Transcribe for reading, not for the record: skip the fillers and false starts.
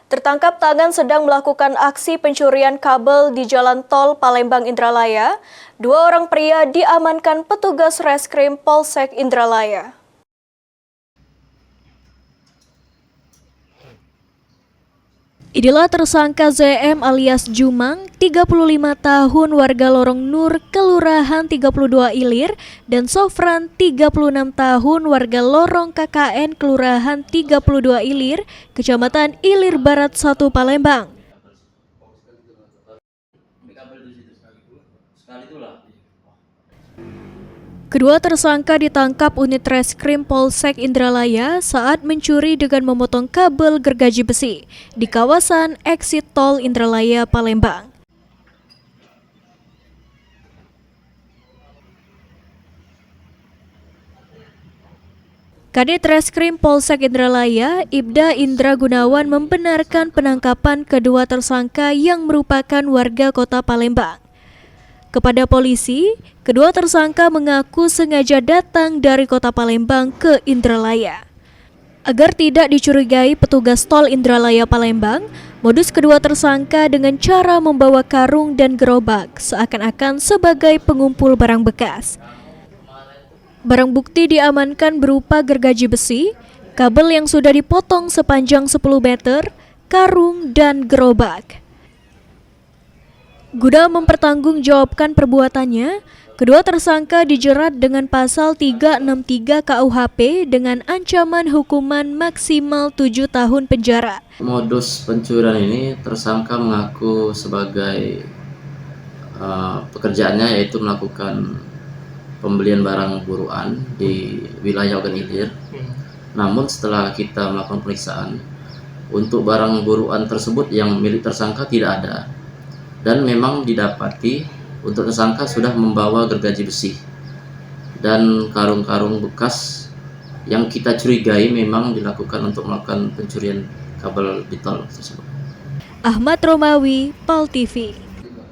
Tertangkap tangan sedang melakukan aksi pencurian kabel di Jalan Tol Palembang Indralaya. Dua orang pria diamankan petugas reskrim Polsek Indralaya. Inilah tersangka ZM alias Jumang, 35 tahun, warga Lorong Nur, Kelurahan 32 Ilir, dan Sofran, 36 tahun, warga Lorong KKN, Kelurahan 32 Ilir, Kecamatan Ilir Barat 1 Palembang. Kedua tersangka ditangkap unit reskrim Polsek Indralaya saat mencuri dengan memotong kabel gergaji besi di kawasan exit tol Indralaya, Palembang. Kadit Reskrim Polsek Indralaya, Ibda Indra Gunawan, membenarkan penangkapan kedua tersangka yang merupakan warga kota Palembang. Kepada polisi, kedua tersangka mengaku sengaja datang dari kota Palembang ke Indralaya. Agar tidak dicurigai petugas tol Indralaya Palembang, modus kedua tersangka dengan cara membawa karung dan gerobak seakan-akan sebagai pengumpul barang bekas. Barang bukti diamankan berupa gergaji besi, kabel yang sudah dipotong sepanjang 10 meter, karung, dan gerobak. Guna mempertanggungjawabkan perbuatannya, kedua tersangka dijerat dengan pasal 363 KUHP dengan ancaman hukuman maksimal 7 tahun penjara. Modus pencurian ini tersangka mengaku sebagai pekerjaannya yaitu melakukan pembelian barang buruan di wilayah Ogan Ilir. Namun setelah kita melakukan pemeriksaan, untuk barang buruan tersebut yang milik tersangka tidak ada. Dan memang didapati untuk tersangka sudah membawa gergaji besi dan karung-karung bekas yang kita curigai memang dilakukan untuk melakukan pencurian kabel di tol tersebut. Ahmad Romawi, PAL TV.